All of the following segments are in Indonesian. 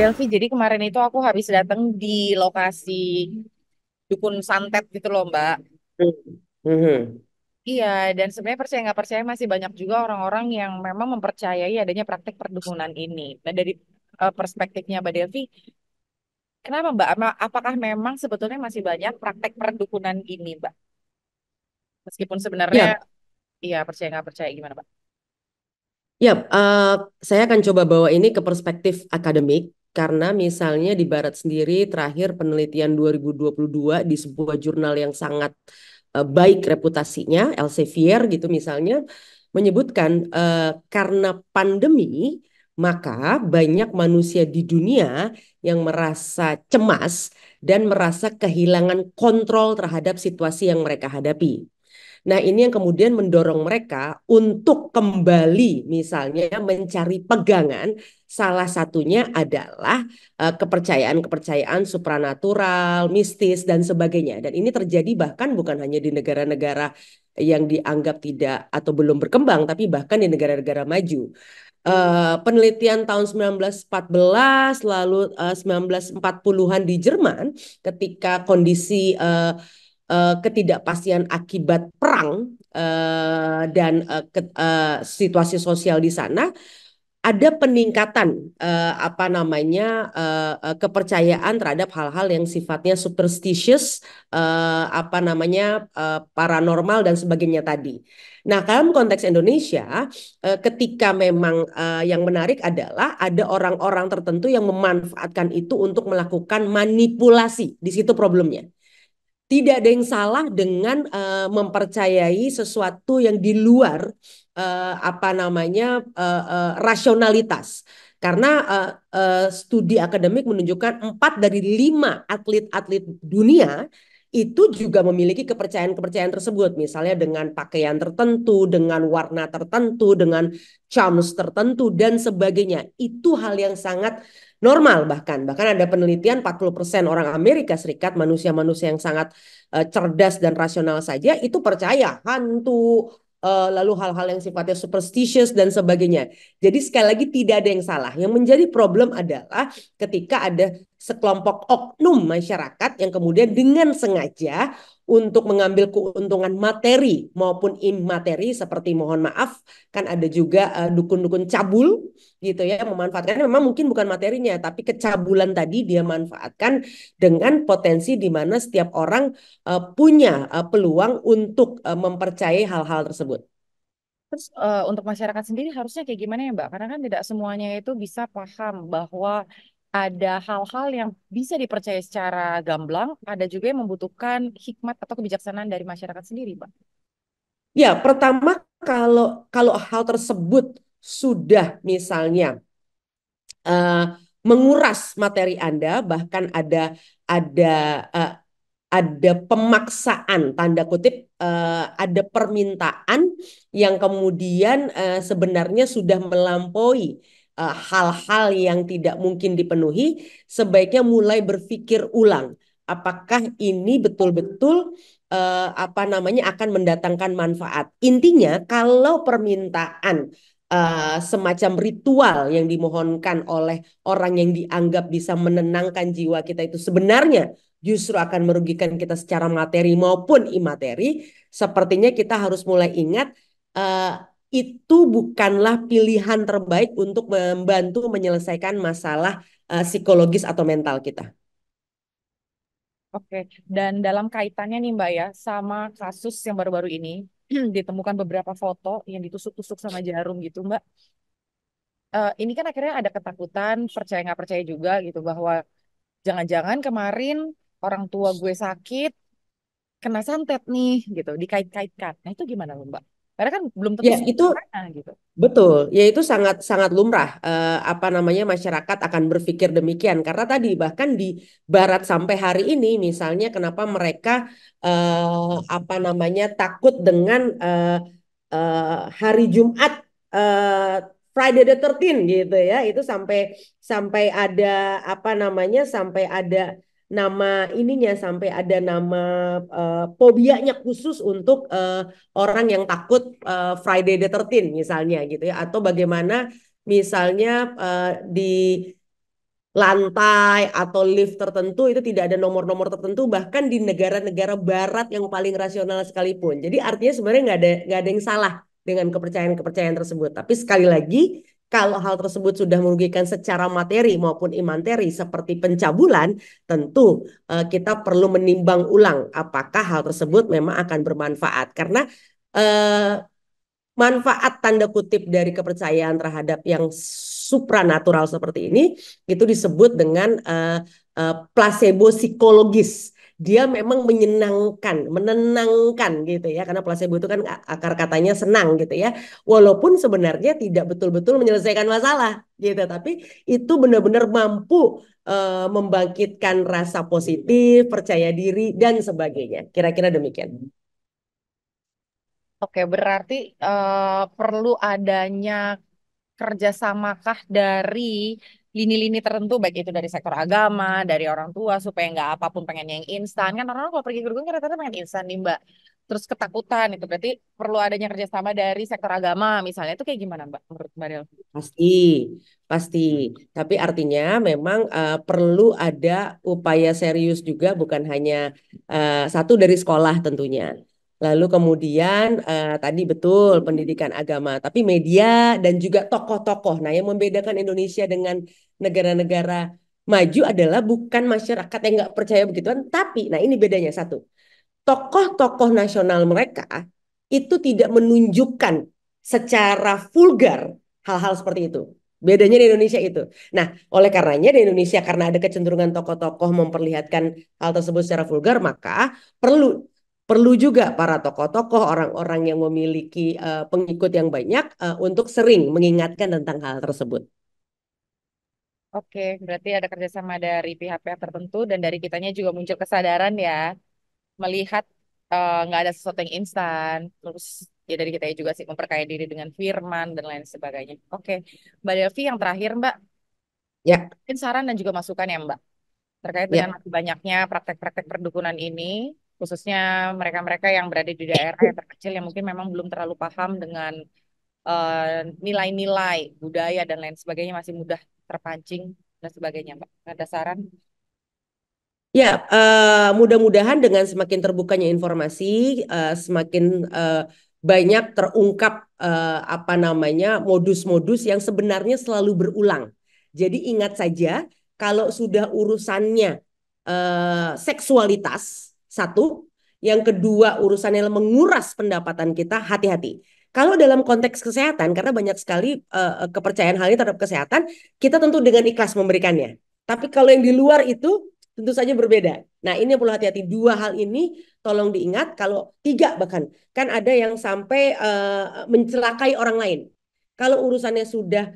Delvi, jadi kemarin itu aku habis datang di lokasi Dukun Santet gitu loh, Mbak. Mhm. Iya, dan sebenarnya percaya nggak percaya masih banyak juga orang-orang yang memang mempercayai adanya praktek perdukunan ini. Nah, dari perspektifnya Mbak Delvi, kenapa Mbak? Apakah memang sebetulnya masih banyak praktek perdukunan ini, Mbak? Meskipun sebenarnya, Ya, iya percaya nggak percaya gimana, Mbak? ya, saya akan coba bawa ini ke perspektif akademik karena misalnya di Barat sendiri terakhir penelitian 2022 di sebuah jurnal yang sangat baik reputasinya, Elsevier gitu misalnya, menyebutkan karena pandemi maka banyak manusia di dunia yang merasa cemas dan merasa kehilangan kontrol terhadap situasi yang mereka hadapi. Nah, ini yang kemudian mendorong mereka untuk kembali misalnya mencari pegangan. Salah satunya adalah kepercayaan-kepercayaan supranatural, mistis dan sebagainya. Dan ini terjadi bahkan bukan hanya di negara-negara yang dianggap tidak atau belum berkembang, tapi bahkan di negara-negara maju. Penelitian tahun 1914 lalu 1940-an di Jerman ketika kondisi ketidakpastian akibat perang dan situasi sosial di sana ada peningkatan apa namanya kepercayaan terhadap hal-hal yang sifatnya superstitious apa namanya paranormal dan sebagainya tadi. Nah, dalam konteks Indonesia ketika memang yang menarik adalah ada orang-orang tertentu yang memanfaatkan itu untuk melakukan manipulasi. Di situ problemnya. Tidak ada yang salah dengan mempercayai sesuatu yang di luar apa namanya rasionalitas. Karena studi akademik menunjukkan 4 dari 5 atlet-atlet dunia itu juga memiliki kepercayaan-kepercayaan tersebut. Misalnya dengan pakaian tertentu, dengan warna tertentu, dengan charms tertentu, dan sebagainya. Itu hal yang sangat normal bahkan ada penelitian 40% orang Amerika Serikat manusia-manusia yang sangat cerdas dan rasional saja itu percaya hantu lalu hal-hal yang sifatnya superstitious dan sebagainya. Jadi sekali lagi tidak ada yang salah. Yang menjadi problem adalah ketika ada sekelompok oknum masyarakat yang kemudian dengan sengaja untuk mengambil keuntungan materi maupun imateri seperti mohon maaf kan ada juga dukun-dukun cabul gitu ya memanfaatkan memang mungkin bukan materinya tapi kecabulan tadi dia manfaatkan dengan potensi di mana setiap orang punya peluang untuk mempercayai hal-hal tersebut. Terus untuk masyarakat sendiri harusnya kayak gimana ya Mbak? Karena kan tidak semuanya itu bisa paham bahwa ada hal-hal yang bisa dipercaya secara gamblang, ada juga yang membutuhkan hikmat atau kebijaksanaan dari masyarakat sendiri, Mbak. Ya, pertama kalau kalau hal tersebut sudah misalnya uh, menguras materi Anda, bahkan ada uh, ada pemaksaan tanda kutip ada permintaan yang kemudian sebenarnya sudah melampaui hal-hal yang tidak mungkin dipenuhi sebaiknya mulai berpikir ulang apakah ini betul-betul apa namanya akan mendatangkan manfaat intinya kalau permintaan semacam ritual yang dimohonkan oleh orang yang dianggap bisa menenangkan jiwa kita itu sebenarnya justru akan merugikan kita secara materi maupun imateri, sepertinya kita harus mulai ingat uh, itu bukanlah pilihan terbaik untuk membantu menyelesaikan masalah psikologis atau mental kita. Oke, dan dalam kaitannya nih Mbak ya, sama kasus yang baru-baru ini, ditemukan beberapa foto yang ditusuk-tusuk sama jarum gitu Mbak. Ini kan akhirnya ada ketakutan, percaya nggak percaya juga gitu, bahwa jangan-jangan kemarin orang tua gue sakit, kena santet nih gitu, dikait-kaitkan. Nah itu gimana Mbak? Karena kan belum tentu Ya, itu semuanya gitu. betul, ya itu sangat sangat lumrah apa namanya masyarakat akan berpikir demikian karena tadi bahkan di barat sampai hari ini misalnya kenapa mereka apa namanya takut dengan hari Jumat eh, Friday the 13 gitu ya itu sampai sampai ada apa namanya sampai ada nama ininya sampai ada nama fobianya khusus untuk orang yang takut Friday the 13 misalnya gitu ya atau bagaimana misalnya di lantai atau lift tertentu itu tidak ada nomor-nomor tertentu bahkan di negara-negara barat yang paling rasional sekalipun. Jadi artinya sebenarnya nggak ada yang salah dengan kepercayaan-kepercayaan tersebut. Tapi sekali lagi kalau hal tersebut sudah merugikan secara materi maupun imateri seperti pencabulan, tentu kita perlu menimbang ulang apakah hal tersebut memang akan bermanfaat karena eh, manfaat tanda kutip dari kepercayaan terhadap yang supranatural seperti ini itu disebut dengan placebo psikologis. Dia memang menyenangkan, menenangkan gitu ya, karena placebo itu kan akar katanya senang gitu ya. Walaupun sebenarnya tidak betul-betul menyelesaikan masalah gitu, tapi itu benar-benar mampu membangkitkan rasa positif, percaya diri dan sebagainya. Kira-kira demikian. Oke, berarti perlu adanya kerjasamakah dari lini-lini tertentu, baik itu dari sektor agama, dari orang tua, supaya nggak apapun pengen yang instan. Kan orang kalau pergi kerudung kan rata-rata pengen instan nih, Mbak. Terus ketakutan itu berarti perlu adanya kerjasama dari sektor agama, misalnya itu kayak gimana, Mbak, menurut Mbak Del? Pasti, pasti. Tapi artinya memang perlu ada upaya serius juga, bukan hanya satu dari sekolah tentunya. Lalu kemudian tadi betul pendidikan agama, tapi media dan juga tokoh-tokoh. Nah, yang membedakan Indonesia dengan negara-negara maju adalah bukan masyarakat yang nggak percaya begituan, tapi, nah ini bedanya satu tokoh-tokoh nasional mereka itu tidak menunjukkan secara vulgar hal-hal seperti itu. Bedanya di Indonesia itu. Nah, oleh karenanya di Indonesia karena ada kecenderungan tokoh-tokoh memperlihatkan hal tersebut secara vulgar, maka perlu perlu juga para tokoh-tokoh orang-orang yang memiliki pengikut yang banyak untuk sering mengingatkan tentang hal tersebut. Oke, berarti ada kerjasama dari pihak-pihak tertentu dan dari kitanya juga muncul kesadaran ya, melihat nggak ada sesuatu yang instan. Terus ya dari kita juga sih memperkaya diri dengan firman dan lain sebagainya. Oke, Mbak Delvi yang terakhir Mbak, Ya, mungkin saran dan juga masukan ya Mbak terkait dengan ya. masih banyaknya praktek-praktek perdukunan ini, khususnya mereka-mereka yang berada di daerah yang terkecil yang mungkin memang belum terlalu paham dengan nilai-nilai budaya dan lain sebagainya, masih mudah terpancing dan sebagainya Mbak. Ada saran? Ya, mudah-mudahan dengan semakin terbukanya informasi, semakin banyak terungkap apa namanya modus-modus yang sebenarnya selalu berulang. Jadi ingat saja, kalau sudah urusannya seksualitas, satu, yang kedua urusannya menguras pendapatan kita, hati-hati. Kalau dalam konteks kesehatan, karena banyak sekali kepercayaan hal ini terhadap kesehatan, kita tentu dengan ikhlas memberikannya. Tapi kalau yang di luar itu tentu saja berbeda. Nah, ini yang perlu hati-hati. Dua hal ini tolong diingat. Kalau tiga bahkan, kan ada yang sampai mencelakai orang lain. Kalau urusannya sudah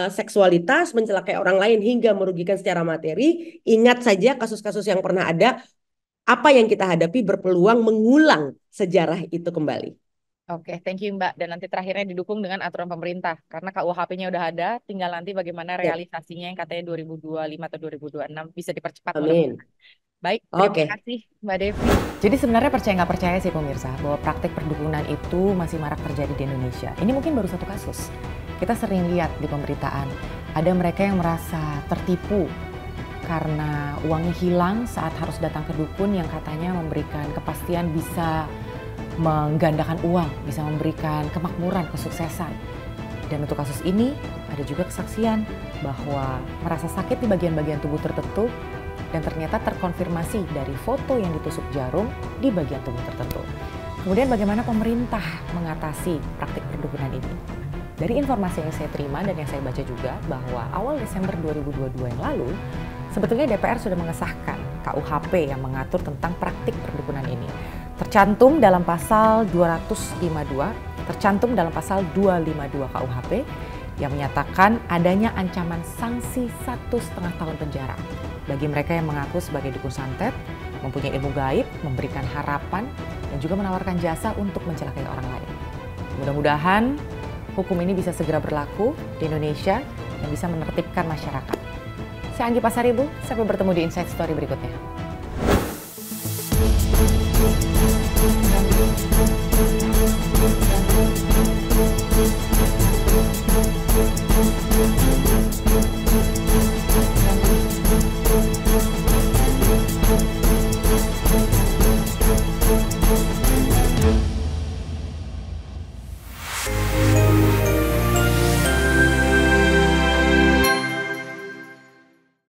seksualitas, mencelakai orang lain hingga merugikan secara materi, ingat saja kasus-kasus yang pernah ada, apa yang kita hadapi berpeluang mengulang sejarah itu kembali. Oke, thank you Mbak. Dan nanti terakhirnya didukung dengan aturan pemerintah. Karena KUHP-nya udah ada, tinggal nanti bagaimana Ya, realisasinya yang katanya 2025 atau 2026 bisa dipercepat amin. mudah-mudahan. Baik, terima Oke. kasih Mbak Devi. Jadi sebenarnya percaya nggak percaya sih pemirsa, bahwa praktek perdukunan itu masih marak terjadi di Indonesia. Ini mungkin baru satu kasus. Kita sering lihat di pemberitaan, ada mereka yang merasa tertipu karena uangnya hilang saat harus datang ke dukun yang katanya memberikan kepastian bisa menggandakan uang, bisa memberikan kemakmuran, kesuksesan. Dan untuk kasus ini ada juga kesaksian bahwa merasa sakit di bagian-bagian tubuh tertentu dan ternyata terkonfirmasi dari foto yang ditusuk jarum di bagian tubuh tertentu. Kemudian bagaimana pemerintah mengatasi praktik perdukunan ini? Dari informasi yang saya terima dan yang saya baca juga bahwa awal Desember 2022 yang lalu, sebetulnya DPR sudah mengesahkan KUHP yang mengatur tentang praktik perdukunan ini. Tercantum dalam pasal 252, tercantum dalam pasal 252 KUHP yang menyatakan adanya ancaman sanksi 1,5 tahun penjara bagi mereka yang mengaku sebagai dukun santet, mempunyai ilmu gaib, memberikan harapan, dan juga menawarkan jasa untuk mencelakai orang lain. Mudah-mudahan hukum ini bisa segera berlaku di Indonesia dan bisa menertibkan masyarakat. Saya Anggi Pasaribu, sampai bertemu di Insight Story berikutnya.